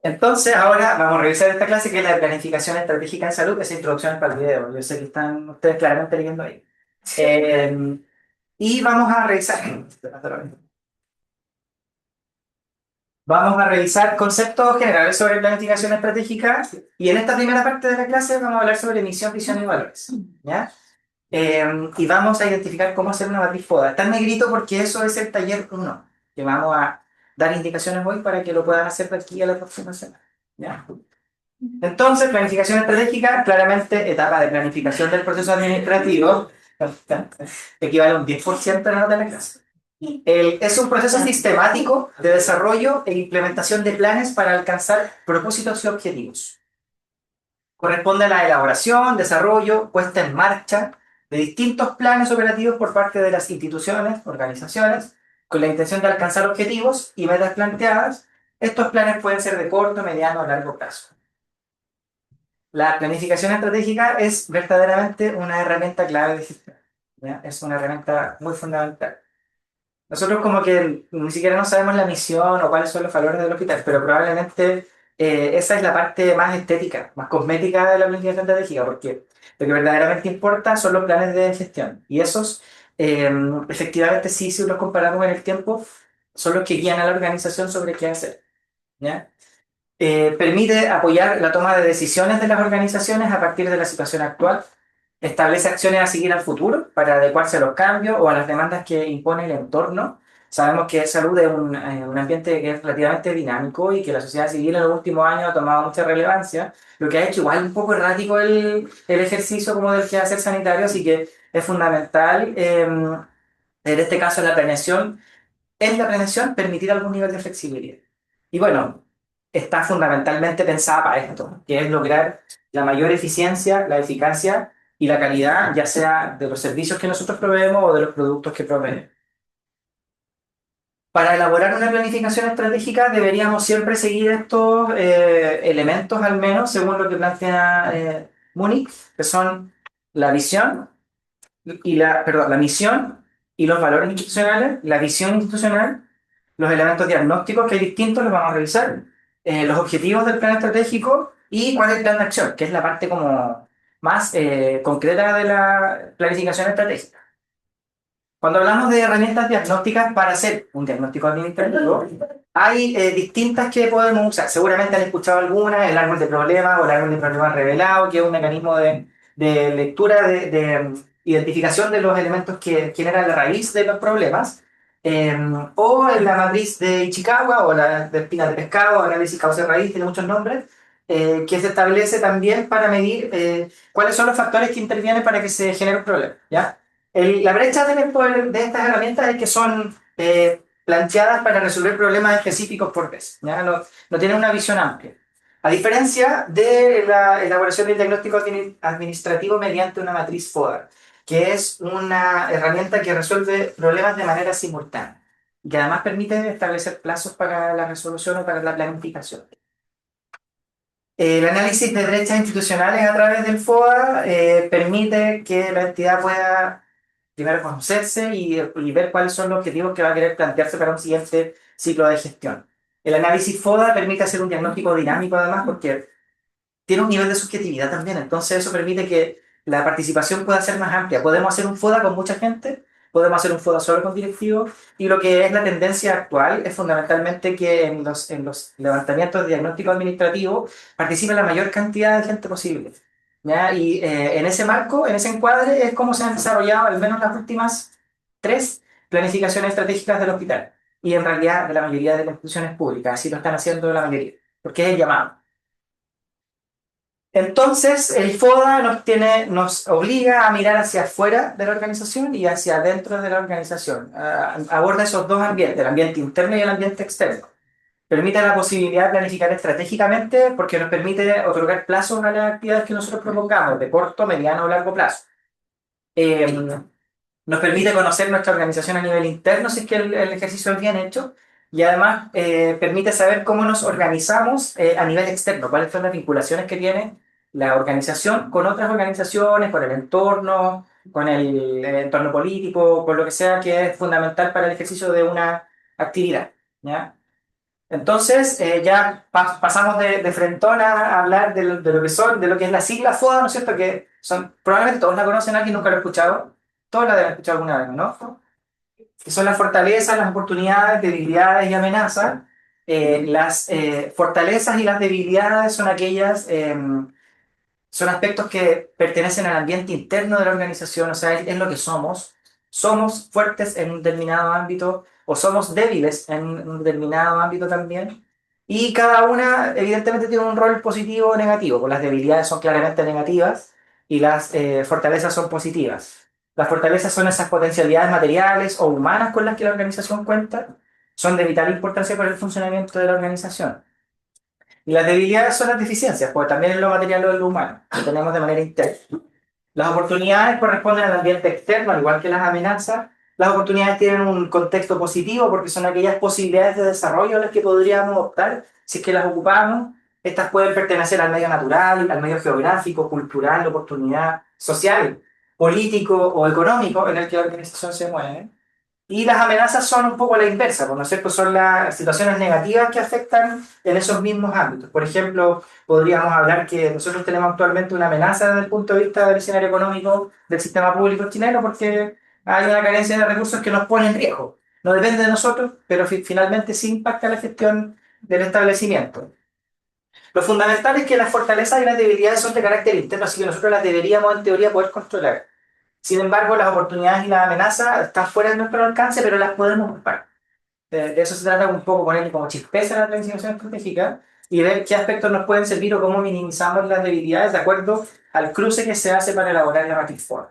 Entonces, ahora vamos a revisar esta clase que es la de planificación estratégica en salud, esa introducción es para el video. Yo sé que están ustedes claramente leyendo ahí. Eh, y vamos a revisar. Vamos a revisar conceptos generales sobre planificación estratégica y en esta primera parte de la clase vamos a hablar sobre misión, visión y valores. ¿Ya? Y vamos a identificar cómo hacer una matriz FODA. Está en negrito porque eso es el taller uno que vamos a dar indicaciones hoy para que lo puedan hacer de aquí a la próxima semana. ¿Ya? Entonces, planificación estratégica, claramente etapa de planificación del proceso administrativo, equivale a un 10% de la nota de la clase. Es un proceso sistemático de desarrollo e implementación de planes para alcanzar propósitos y objetivos. Corresponde a la elaboración, desarrollo, puesta en marcha de distintos planes operativos por parte de las instituciones, organizaciones, con la intención de alcanzar objetivos y metas planteadas. Estos planes pueden ser de corto, mediano o largo plazo. La planificación estratégica es verdaderamente una herramienta clave de gestión. ¿Ya? Es una herramienta muy fundamental. Nosotros como que ni siquiera no sabemos la misión o cuáles son los valores del hospital, pero probablemente esa es la parte más estética, más cosmética de la planificación estratégica, porque lo que verdaderamente importa son los planes de gestión. Y esos, eh, efectivamente, sí, si los comparamos en el tiempo, son los que guían a la organización sobre qué hacer. ¿Ya? Permite apoyar la toma de decisiones de las organizaciones a partir de la situación actual, establece acciones a seguir al futuro para adecuarse a los cambios o a las demandas que impone el entorno. Sabemos que salud es un ambiente que es relativamente dinámico y que la sociedad civil en los últimos años ha tomado mucha relevancia, lo que ha hecho igual un poco errático el ejercicio como del quehacer sanitario, así que es fundamental, en este caso en la prevención permitir algún nivel de flexibilidad. Y bueno, está fundamentalmente pensada para esto, que es lograr la mayor eficiencia, la eficacia y la calidad, ya sea de los servicios que nosotros proveemos o de los productos que proveemos. Para elaborar una planificación estratégica deberíamos siempre seguir estos elementos, al menos, según lo que plantea Múnich, que son la visión perdón, la misión y los valores institucionales, la visión institucional, los elementos diagnósticos que hay distintos, los vamos a revisar, los objetivos del plan estratégico y cuál es el plan de acción, que es la parte como más concreta de la planificación estratégica. Cuando hablamos de herramientas diagnósticas para hacer un diagnóstico administrativo, hay distintas que podemos usar. Seguramente han escuchado algunas, el árbol de problemas o el árbol de problemas revelado, que es un mecanismo de lectura, de identificación de los elementos que generan la raíz de los problemas. O en la matriz de Ichikawa o la de espina de pescado, análisis causa-raíz, tiene muchos nombres, que se establece también para medir cuáles son los factores que intervienen para que se genere un problema, ¿ya? La brecha de estas herramientas es que son planteadas para resolver problemas específicos por vez, ¿ya? No tienen una visión amplia. A diferencia de la elaboración del diagnóstico administrativo mediante una matriz FODA, que es una herramienta que resuelve problemas de manera simultánea y que además permite establecer plazos para la resolución o para la planificación. El análisis de brechas institucionales a través del FODA permite que la entidad pueda primero conocerse y ver cuáles son los objetivos que va a querer plantearse para un siguiente ciclo de gestión. El análisis FODA permite hacer un diagnóstico dinámico además porque tiene un nivel de subjetividad también, entonces eso permite que la participación pueda ser más amplia. Podemos hacer un FODA con mucha gente, podemos hacer un FODA solo con directivos, y lo que es la tendencia actual es fundamentalmente que en los levantamientos de diagnóstico administrativo participe la mayor cantidad de gente posible. ¿Ya? Y en ese marco, en ese encuadre, es como se han desarrollado al menos las últimas tres planificaciones estratégicas del hospital. Y en realidad de la mayoría de las instituciones públicas, así lo están haciendo la mayoría, porque es el llamado. Entonces, el FODA nos obliga a mirar hacia afuera de la organización y hacia adentro de la organización. Aborda esos dos ambientes, el ambiente interno y el ambiente externo. Permite la posibilidad de planificar estratégicamente porque nos permite otorgar plazos a las actividades que nosotros propongamos, de corto, mediano o largo plazo. Eh, Nos permite conocer nuestra organización a nivel interno si es que el ejercicio es bien hecho y además permite saber cómo nos organizamos a nivel externo, cuáles son las vinculaciones que tiene la organización con otras organizaciones, con el entorno, con el entorno político, con lo que sea que es fundamental para el ejercicio de una actividad, ¿ya? Entonces, ya pasamos de frentón a hablar de lo que son, de lo que es la sigla FODA, ¿no es cierto? Que son, probablemente todos la conocen, alguien nunca lo ha escuchado, todos la deben escuchar alguna vez, ¿no? Que son las fortalezas, las oportunidades, debilidades y amenazas. Las fortalezas y las debilidades son aquellas son aspectos que pertenecen al ambiente interno de la organización, o sea, es lo que somos. Somos fuertes en un determinado ámbito o somos débiles en un determinado ámbito también. Y cada una, evidentemente, tiene un rol positivo o negativo. Pues las debilidades son claramente negativas y las fortalezas son positivas. Las fortalezas son esas potencialidades materiales o humanas con las que la organización cuenta. Son de vital importancia para el funcionamiento de la organización. Y las debilidades son las deficiencias, porque también en lo material o en lo humano, lo tenemos de manera interna. Las oportunidades corresponden al ambiente externo, al igual que las amenazas. Las oportunidades tienen un contexto positivo porque son aquellas posibilidades de desarrollo a las que podríamos optar si es que las ocupamos. Estas pueden pertenecer al medio natural, al medio geográfico, cultural, oportunidad social, político o económico en el que la organización se mueve. Y las amenazas son un poco la inversa, ¿no es cierto? Son las situaciones negativas que afectan en esos mismos ámbitos. Por ejemplo, podríamos hablar que nosotros tenemos actualmente una amenaza desde el punto de vista del escenario económico del sistema público chileno porque hay una carencia de recursos que nos pone en riesgo. No depende de nosotros, pero finalmente sí impacta la gestión del establecimiento. Lo fundamental es que las fortalezas y las debilidades son de carácter interno, así que nosotros las deberíamos en teoría poder controlar. Sin embargo, las oportunidades y las amenazas están fuera de nuestro alcance, pero las podemos ocupar. De eso se trata un poco, ponerle como chispeza a la planificación estratégica y ver qué aspectos nos pueden servir o cómo minimizamos las debilidades de acuerdo al cruce que se hace para elaborar la Matrix 4.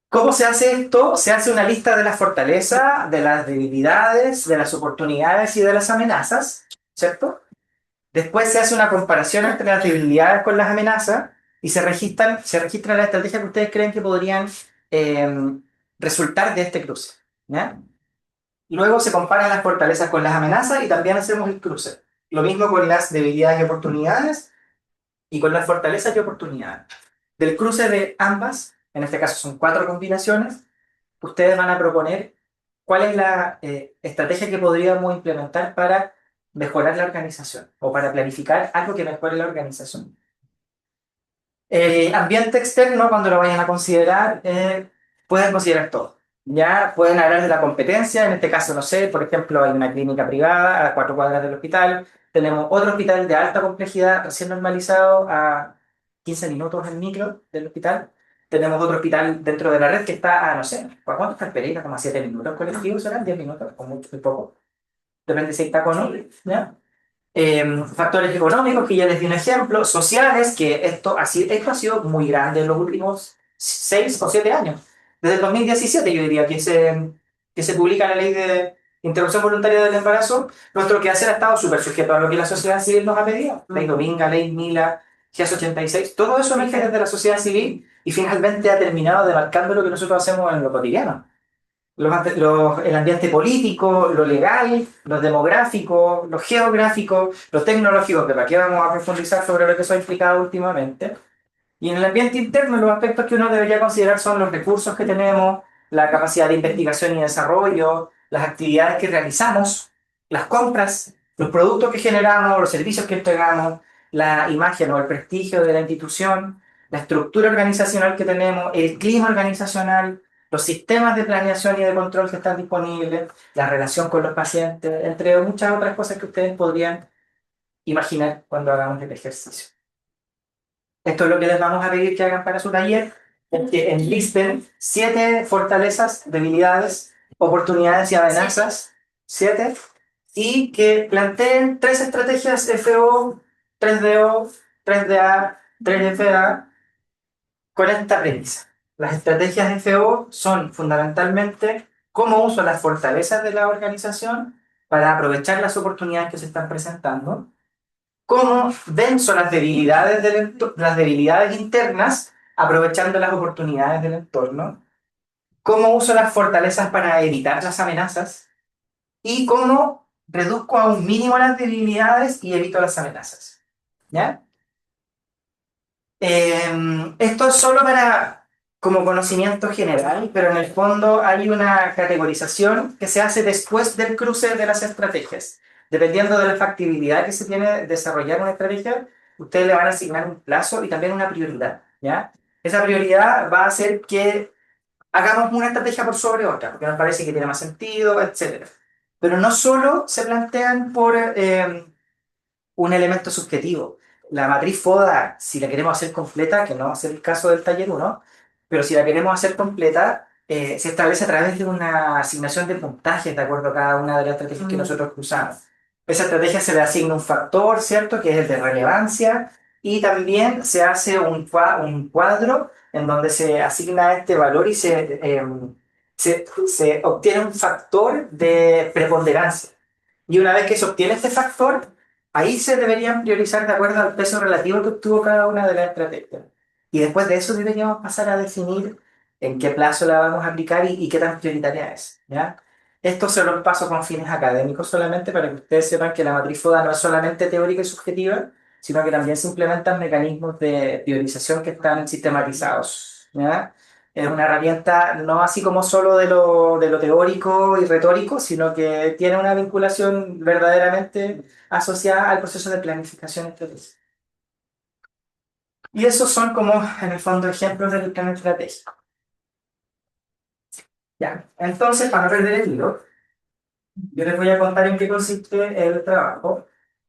¿Cómo se hace esto? Se hace una lista de las fortalezas, de las debilidades, de las oportunidades y de las amenazas, ¿cierto? Después se hace una comparación entre las debilidades con las amenazas y se registran las estrategias que ustedes creen que podrían eh, resultar de este cruce. ¿Ya? Luego se comparan las fortalezas con las amenazas y también hacemos el cruce. Lo mismo con las debilidades y oportunidades y con las fortalezas y oportunidades. Del cruce de ambas, en este caso son 4 combinaciones, ustedes van a proponer cuál es la estrategia que podríamos implementar para mejorar la organización o para planificar algo que mejore la organización. Ambiente externo, cuando lo vayan a considerar, pueden considerar todo. Ya pueden hablar de la competencia, en este caso, no sé, por ejemplo, hay una clínica privada a 4 cuadras del hospital, tenemos otro hospital de alta complejidad recién normalizado a 15 minutos en micro del hospital, tenemos otro hospital dentro de la red que está a, no sé, ¿por cuánto está Pereira? Como a 7 minutos colectivos, serán 10 minutos, o mucho, muy poco, depende si está con o no, ¿ya? Factores económicos, que ya les di un ejemplo, sociales, que esto ha sido muy grande en los últimos 6 o 7 años. Desde el 2017 yo diría que se publica la ley de interrupción voluntaria del embarazo, nuestro quehacer ha estado súper sujeto a lo que la sociedad civil nos ha pedido. Ley Dominga, Ley Mila, GIAS 86, todo eso emerge desde la sociedad civil y finalmente ha terminado demarcando lo que nosotros hacemos en lo cotidiano el ambiente político, lo legal, lo demográfico, lo geográfico, lo tecnológico, que para qué vamos a profundizar sobre lo que eso ha implicado últimamente. Y en el ambiente interno, los aspectos que uno debería considerar son los recursos que tenemos, la capacidad de investigación y desarrollo, las actividades que realizamos, las compras, los productos que generamos, los servicios que entregamos, la imagen o el prestigio de la institución, la estructura organizacional que tenemos, el clima organizacional, los sistemas de planeación y de control que están disponibles, la relación con los pacientes, entre muchas otras cosas que ustedes podrían imaginar cuando hagamos el ejercicio. Esto es lo que les vamos a pedir que hagan para su taller, es que enlisten 7 fortalezas, debilidades, oportunidades y amenazas, 7, y que planteen 3 estrategias FO, 3DO, 3DA, 3FA, con esta premisa. Las estrategias FO son fundamentalmente cómo uso las fortalezas de la organización para aprovechar las oportunidades que se están presentando, cómo venzo las debilidades internas aprovechando las oportunidades del entorno, cómo uso las fortalezas para evitar las amenazas y cómo reduzco a un mínimo las debilidades y evito las amenazas. ¿Ya? Esto es solo para como conocimiento general, pero en el fondo hay una categorización que se hace después del cruce de las estrategias. dependiendo de la factibilidad que se tiene de desarrollar una estrategia, ustedes le van a asignar un plazo y también una prioridad, ¿ya? Esa prioridad va a hacer que hagamos una estrategia por sobre otra, porque nos parece que tiene más sentido, etcétera. Pero no solo se plantean por un elemento subjetivo. La matriz FODA, si la queremos hacer completa, que no va a ser el caso del taller uno, pero si la queremos hacer completa, se establece a través de una asignación de puntajes de acuerdo a cada una de las estrategias que nosotros usamos. Esa estrategia se le asigna un factor, ¿cierto?, que es el de relevancia, y también se hace un cuadro en donde se asigna este valor y se obtiene un factor de preponderancia. Y una vez que se obtiene este factor, ahí se deberían priorizar de acuerdo al peso relativo que obtuvo cada una de las estrategias. Y después de eso deberíamos pasar a definir en qué plazo la vamos a aplicar y qué tan prioritaria es, ¿ya? Esto se los paso con fines académicos solamente para que ustedes sepan que la matriz FODA no es solamente teórica y subjetiva, sino que también se implementan mecanismos de priorización que están sistematizados, ¿ya? Es una herramienta no así como solo de lo teórico y retórico, sino que tiene una vinculación verdaderamente asociada al proceso de planificación estratégica. Y esos son como, en el fondo, ejemplos del plan estratégico. Ya, entonces, para no perder el hilo, yo les voy a contar en qué consiste el trabajo.